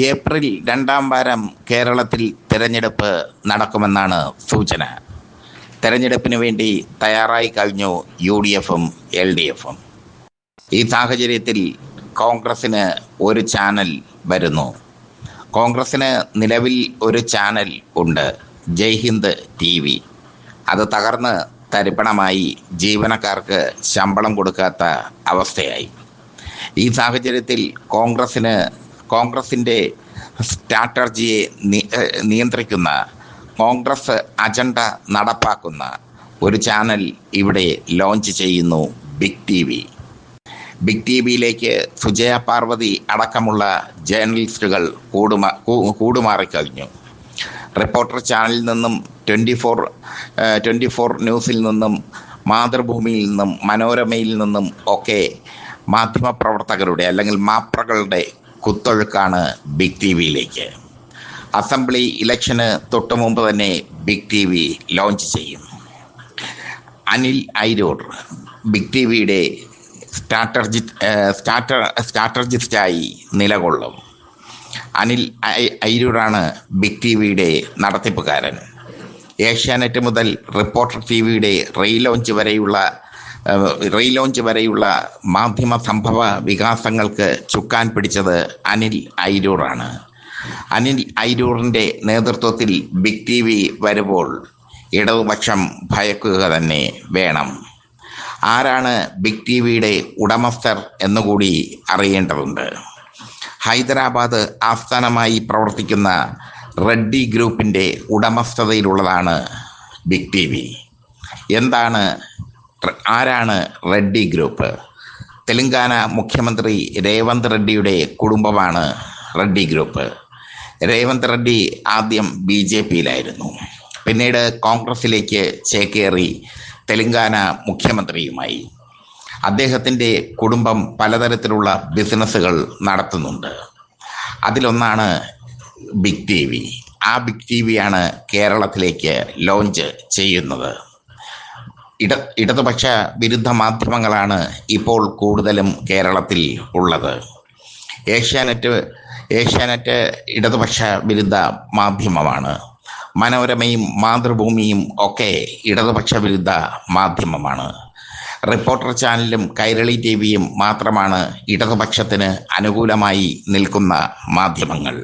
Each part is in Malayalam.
ഏപ്രിൽ രണ്ടാം വാരം കേരളത്തിൽ തെരഞ്ഞെടുപ്പ് നടക്കുമെന്നാണ് സൂചന. തെരഞ്ഞെടുപ്പിന് വേണ്ടി തയ്യാറായി കഴിഞ്ഞു UDFും LDFും. ഈ സാഹചര്യത്തിൽ കോൺഗ്രസിന് ഒരു ചാനൽ വരുന്നു. കോൺഗ്രസിന് നിലവിൽ ഒരു ചാനൽ ഉണ്ട്, ജയ്ഹിന്ദ് TV. അത് തകർന്ന് തരിപ്പണമായി, ജീവനക്കാർക്ക് ശമ്പളം കൊടുക്കാത്ത അവസ്ഥയായി. ഈ സാഹചര്യത്തിൽ കോൺഗ്രസിൻ്റെ സ്ട്രാറ്റജിയെ നിയന്ത്രിക്കുന്ന, കോൺഗ്രസ് അജണ്ട നടപ്പാക്കുന്ന ഒരു ചാനൽ ഇവിടെ ലോഞ്ച് ചെയ്യുന്നു, ബിഗ് TV. ബിഗ് TVയിലേക്ക് സുജയ പാർവതി അടക്കമുള്ള ജേർണലിസ്റ്റുകൾ കൂടുമാറിക്കഴിഞ്ഞു. റിപ്പോർട്ടർ ചാനലിൽ നിന്നും 24 ന്യൂസിൽ നിന്നും മാതൃഭൂമിയിൽ നിന്നും മനോരമയിൽ നിന്നും ഒക്കെ മാധ്യമപ്രവർത്തകരുടെ അല്ലെങ്കിൽ മാപ്രകളുടെ കുത്തൊഴുക്കാണ് ബിഗ് TVയിലേക്ക്. അസംബ്ലി ഇലക്ഷന് തൊട്ടു മുമ്പ് തന്നെ ബിഗ് TV ലോഞ്ച് ചെയ്യും. അനിൽ ഐരൂർ ബിഗ് TVയുടെ സ്ട്രാറ്റജിസ്റ്റായി നിലകൊള്ളും. അനിൽ ഐരൂറാണ് ബിഗ് TVയുടെ നടത്തിപ്പുകാരൻ. ഏഷ്യാനെറ്റ് മുതൽ റിപ്പോർട്ടർ TVയുടെ റീലോഞ്ച് വരെയുള്ള മാധ്യമ സംഭവ വികാസങ്ങൾക്ക് ചുക്കാൻ പിടിച്ചത് അനിൽ ഐരൂറാണ്. അനിൽ ഐരൂറിൻ്റെ നേതൃത്വത്തിൽ ബിഗ് TV വരുമ്പോൾ ഇടതുപക്ഷം ഭയക്കുക തന്നെ വേണം. ആരാണ് ബിഗ് TVയുടെ ഉടമസ്ഥർ എന്നുകൂടി അറിയേണ്ടതുണ്ട്. ഹൈദരാബാദ് ആസ്ഥാനമായി പ്രവർത്തിക്കുന്ന റെഡ്ഡി ഗ്രൂപ്പിൻ്റെ ഉടമസ്ഥതയിലുള്ളതാണ് ബിഗ് TV. ആരാണ് റെഡ്ഡി ഗ്രൂപ്പ്? തെലങ്കാന മുഖ്യമന്ത്രി രേവന്ത് റെഡ്ഡിയുടെ കുടുംബമാണ് റെഡ്ഡി ഗ്രൂപ്പ്. രേവന്ത് റെഡ്ഡി ആദ്യം BJPയിലായിരുന്നു, പിന്നീട് കോൺഗ്രസിലേക്ക് ചേക്കേറി തെലങ്കാന മുഖ്യമന്ത്രിയുമായി. അദ്ദേഹത്തിൻ്റെ കുടുംബം പലതരത്തിലുള്ള ബിസിനസ്സുകൾ നടത്തുന്നുണ്ട്. അതിലൊന്നാണ് ബിഗ് TV. ആ ബിഗ് TVയാണ് കേരളത്തിലേക്ക് ലോഞ്ച് ചെയ്യുന്നത്. ഇടതുപക്ഷ വിരുദ്ധ മാധ്യമങ്ങളാണ് ഇപ്പോൾ കൂടുതലും കേരളത്തിൽ ഉള്ളത്. ഏഷ്യാനെറ്റ് ഇടതുപക്ഷ വിരുദ്ധ മാധ്യമമാണ്. മനോരമയും മാതൃഭൂമിയും ഒക്കെ ഇടതുപക്ഷ വിരുദ്ധ മാധ്യമമാണ്. റിപ്പോർട്ടർ ചാനലും കൈരളി TVയും മാത്രമാണ് ഇടതുപക്ഷത്തിന് അനുകൂലമായി നിൽക്കുന്ന മാധ്യമങ്ങൾ.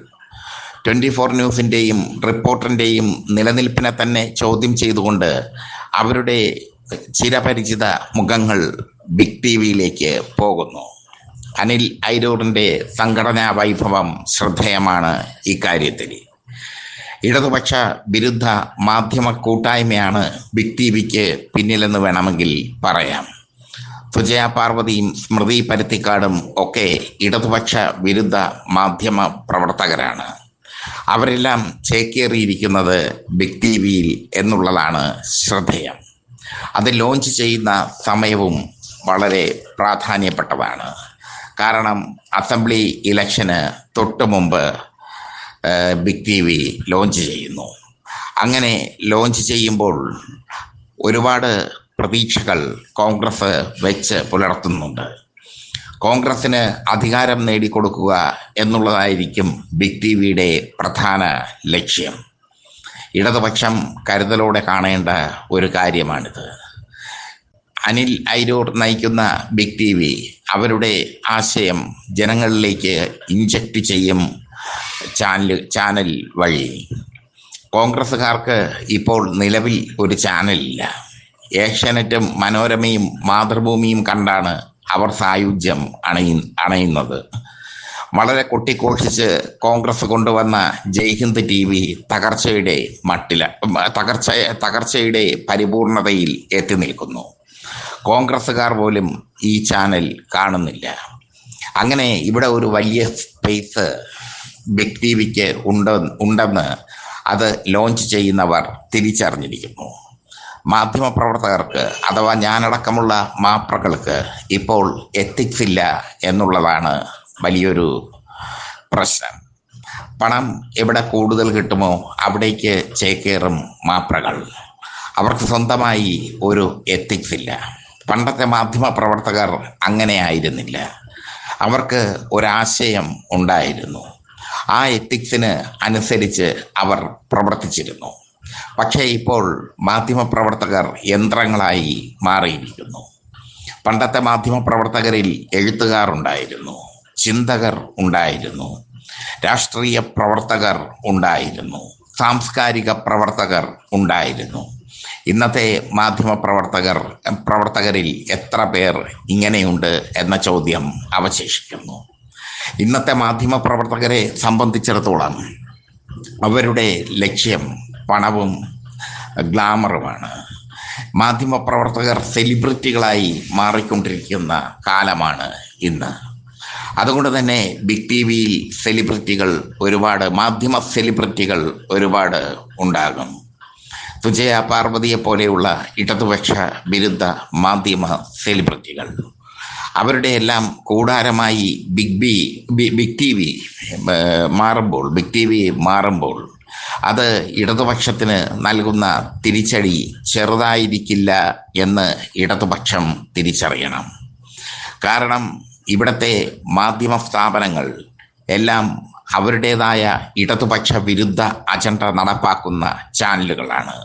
24 ന്യൂസിൻ്റെയും റിപ്പോർട്ടറിൻ്റെയും നിലനിൽപ്പിനെ തന്നെ ചോദ്യം ചെയ്തുകൊണ്ട് അവരുടെ ചിരപരിചിത മുഖങ്ങൾ ബിഗ് TVയിലേക്ക് പോകുന്നു. അനിൽ ഐരൂറിൻ്റെ സംഘടനാ വൈഭവം ശ്രദ്ധേയമാണ്. ഇക്കാര്യത്തിൽ ഇടതുപക്ഷ വിരുദ്ധ മാധ്യമ കൂട്ടായ്മയാണ് ബിഗ് TVക്ക് പിന്നിലെന്ന് വേണമെങ്കിൽ പറയാം. സുജയ പാർവതിയും സ്മൃതി പരുത്തിക്കാടും ഒക്കെ ഇടതുപക്ഷ വിരുദ്ധ മാധ്യമ പ്രവർത്തകരാണ്. അവരെല്ലാം ചേക്കേറിയിരിക്കുന്നത് ബിഗ് TVയിൽ എന്നുള്ളതാണ് ശ്രദ്ധേയം. അത് ലോഞ്ച് ചെയ്യുന്ന സമയവും വളരെ പ്രാധാന്യപ്പെട്ടതാണ്. കാരണം അസംബ്ലി ഇലക്ഷന് തൊട്ട് മുമ്പ് ബിഗ് TV ലോഞ്ച് ചെയ്യുന്നു. അങ്ങനെ ലോഞ്ച് ചെയ്യുമ്പോൾ ഒരുപാട് പ്രതീക്ഷകൾ കോൺഗ്രസ് വെച്ച് പുലർത്തുന്നുണ്ട്. കോൺഗ്രസിന് അധികാരം നേടിക്കൊടുക്കുക എന്നുള്ളതായിരിക്കും ബിഗ് TVയുടെ പ്രധാന ലക്ഷ്യം. ഇടതുപക്ഷം കരുതലോടെ കാണേണ്ട ഒരു കാര്യമാണിത്. അനിൽ ഐരൂർ നയിക്കുന്ന ബിഗ് TV അവരുടെ ആശയം ജനങ്ങളിലേക്ക് ഇൻജക്റ്റ് ചെയ്യും ചാനൽ വഴി. കോൺഗ്രസ്സുകാർക്ക് ഇപ്പോൾ നിലവിൽ ഒരു ചാനലില്ല. ഏഷ്യാനെറ്റും മനോരമയും മാതൃഭൂമിയും കണ്ടാണ് അവർ സായുജ്യം അണയുന്നത്. വളരെ കൊട്ടിഘോഷിച്ച് കോൺഗ്രസ് കൊണ്ടുവന്ന ജയ്ഹിന്ദ് TV തകർച്ചയുടെ പരിപൂർണതയിൽ എത്തി നിൽക്കുന്നു. കോൺഗ്രസ്സുകാർ പോലും ഈ ചാനൽ കാണുന്നില്ല. അങ്ങനെ ഇവിടെ ഒരു വലിയ സ്പേസ് ബിഗ് TVക്ക് ഉണ്ടെന്ന് അത് ലോഞ്ച് ചെയ്യുന്നവർ തിരിച്ചറിഞ്ഞിരിക്കുന്നു. മാധ്യമപ്രവർത്തകർക്ക് അഥവാ ഞാനടക്കമുള്ള മാപ്രകൾക്ക് ഇപ്പോൾ എത്തിക്സ് ഇല്ല എന്നുള്ളതാണ് വലിയൊരു പ്രശ്നം. പണം എവിടെ കൂടുതൽ കിട്ടുമോ അവിടേക്ക് ചേക്കേറും മാപ്രകൾ. അവർക്ക് സ്വന്തമായി ഒരു എത്തിക്സ് ഇല്ല. പണ്ടത്തെ മാധ്യമ പ്രവർത്തകർ അങ്ങനെ ആയിരുന്നില്ല. അവർക്ക് ഒരാശയം ഉണ്ടായിരുന്നു. ആ എത്തിക്സിന് അനുസരിച്ച് അവർ പ്രവർത്തിച്ചിരുന്നു. പക്ഷേ ഇപ്പോൾ മാധ്യമപ്രവർത്തകർ യന്ത്രങ്ങളായി മാറിയിരിക്കുന്നു. പണ്ടത്തെ മാധ്യമപ്രവർത്തകരിൽ എഴുത്തുകാർ ഉണ്ടായിരുന്നു, ചിന്തകർ ഉണ്ടായിരുന്നു, രാഷ്ട്രീയ പ്രവർത്തകർ ഉണ്ടായിരുന്നു, സാംസ്കാരിക പ്രവർത്തകർ ഉണ്ടായിരുന്നു. ഇന്നത്തെ പ്രവർത്തകരിൽ എത്ര പേർ ഇങ്ങനെയുണ്ട് എന്ന ചോദ്യം അവശേഷിക്കുന്നു. ഇന്നത്തെ മാധ്യമപ്രവർത്തകരെ സംബന്ധിച്ചിടത്തോളം അവരുടെ ലക്ഷ്യം പണവും ഗ്ലാമറുമാണ്. മാധ്യമപ്രവർത്തകർ സെലിബ്രിറ്റികളായി മാറിക്കൊണ്ടിരിക്കുന്ന കാലമാണ് ഇന്ന്. അതുകൊണ്ട് തന്നെ ബിഗ് ടി വിയിൽ മാധ്യമ സെലിബ്രിറ്റികൾ ഒരുപാട് ഉണ്ടാകും. സുജയ പാർവതിയെ പോലെയുള്ള ഇടതുപക്ഷ വിരുദ്ധ മാധ്യമ സെലിബ്രിറ്റികൾ, അവരുടെ എല്ലാം കൂടാരമായി ബിഗ് ടി വി മാറുമ്പോൾ അത് ഇടതുപക്ഷത്തിന് നൽകുന്ന തിരിച്ചടി ചെറുതായിരിക്കില്ല എന്ന് ഇടതുപക്ഷം തിരിച്ചറിയണം. കാരണം ഇവിടുത്തെ മാധ്യമ സ്ഥാപനങ്ങൾ എല്ലാം അവരുടേതായ ഇടതുപക്ഷ വിരുദ്ധ അജണ്ട നടപ്പാക്കുന്ന ചാനലുകളാണ്.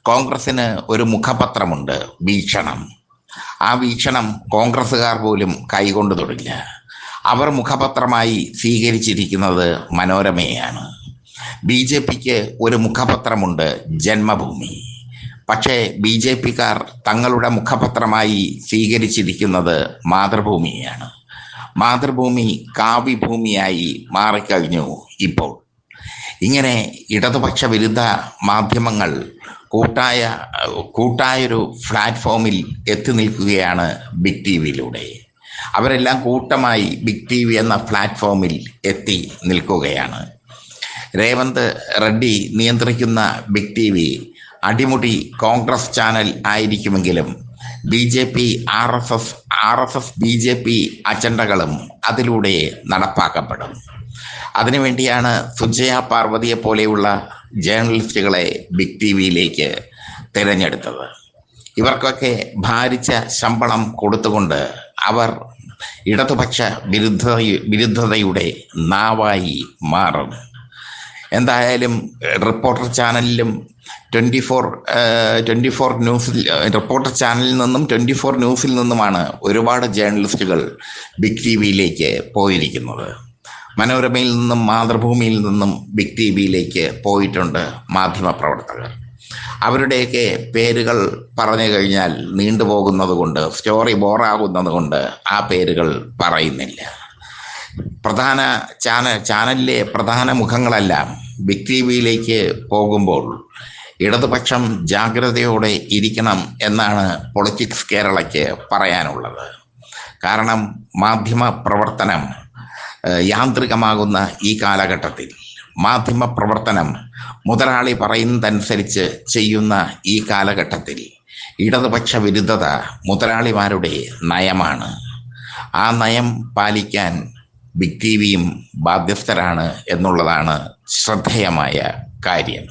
കോൺഗ്രസിന് ഒരു മുഖപത്രമുണ്ട്, വീക്ഷണം. ആ വീക്ഷണം കോൺഗ്രസ്സുകാർ പോലും കൈകൊണ്ട് തൊടില്ല. അവർ മുഖപത്രമായി സ്വീകരിച്ചിരിക്കുന്നത് മനോരമയാണ്. BJPക്ക് ഒരു മുഖപത്രമുണ്ട്, ജന്മഭൂമി. പക്ഷേ BJPക്കാർ തങ്ങളുടെ മുഖപത്രമായി സ്വീകരിച്ചിരിക്കുന്നത് മാതൃഭൂമിയാണ്. മാതൃഭൂമി കാവ്യഭൂമിയായി മാറിക്കഴിഞ്ഞു ഇപ്പോൾ. ഇങ്ങനെ ഇടതുപക്ഷ വിരുദ്ധ മാധ്യമങ്ങൾ കൂട്ടായൊരു പ്ലാറ്റ്ഫോമിൽ എത്തി നിൽക്കുകയാണ് ബിഗ് ടി വിയിലൂടെ. അവരെല്ലാം കൂട്ടമായി ബിഗ് ടി വി എന്ന പ്ലാറ്റ്ഫോമിൽ എത്തി നിൽക്കുകയാണ്. രേവന്ത് റെഡ്ഡി നിയന്ത്രിക്കുന്ന ബിഗ് ടി വി അടിമുടി കോൺഗ്രസ് ചാനൽ ആയിരിക്കുമെങ്കിലും BJP RSS BJP അജണ്ടകളും അതിലൂടെ നടപ്പാക്കപ്പെടും. അതിനുവേണ്ടിയാണ് സുജയ പാർവതിയെ പോലെയുള്ള ജേർണലിസ്റ്റുകളെ ബിഗ് ടി വിയിലേക്ക് തിരഞ്ഞെടുത്തത്. ഇവർക്കൊക്കെ ഭാരിച്ച ശമ്പളം കൊടുത്തുകൊണ്ട് അവർ ഇടതുപക്ഷ വിരുദ്ധതയുടെ നാവായി മാറും. എന്തായാലും റിപ്പോർട്ടർ ചാനലിലും 24 ന്യൂസിൽ റിപ്പോർട്ടർ ചാനലിൽ നിന്നും 24 ന്യൂസിൽ നിന്നുമാണ് ഒരുപാട് ജേർണലിസ്റ്റുകൾ ബിഗ് ടി വിയിലേക്ക് പോയിരിക്കുന്നത്. മനോരമയിൽ നിന്നും മാതൃഭൂമിയിൽ നിന്നും ബിഗ് ടി വിയിലേക്ക് പോയിട്ടുണ്ട് മാധ്യമപ്രവർത്തകർ. അവരുടെയൊക്കെ പേരുകൾ പറഞ്ഞു കഴിഞ്ഞാൽ നീണ്ടുപോകുന്നത് കൊണ്ട്, സ്റ്റോറി ബോറാകുന്നത് കൊണ്ട് ആ പേരുകൾ പറയുന്നില്ല. ചാനലിലെ പ്രധാന മുഖങ്ങളെല്ലാം ബിഗ് ടി വിയിലേക്ക് പോകുമ്പോൾ ഇടതുപക്ഷം ജാഗ്രതയോടെ ഇരിക്കണം എന്നാണ് പൊളിറ്റിക്സ് കേരളയ്ക്ക് പറയാനുള്ളത്. കാരണം മാധ്യമ പ്രവർത്തനം യാന്ത്രികമാകുന്ന ഈ കാലഘട്ടത്തിൽ, മാധ്യമ പ്രവർത്തനം മുതലാളി പറയുന്നതനുസരിച്ച് ചെയ്യുന്ന ഈ കാലഘട്ടത്തിൽ ഇടതുപക്ഷ വിരുദ്ധത മുതലാളിമാരുടെ നയമാണ്. ആ നയം പാലിക്കാൻ ബിഗ് ടി വിയും ബാധ്യസ്ഥരാണ് എന്നുള്ളതാണ് ശ്രദ്ധേയമായ കാര്യം.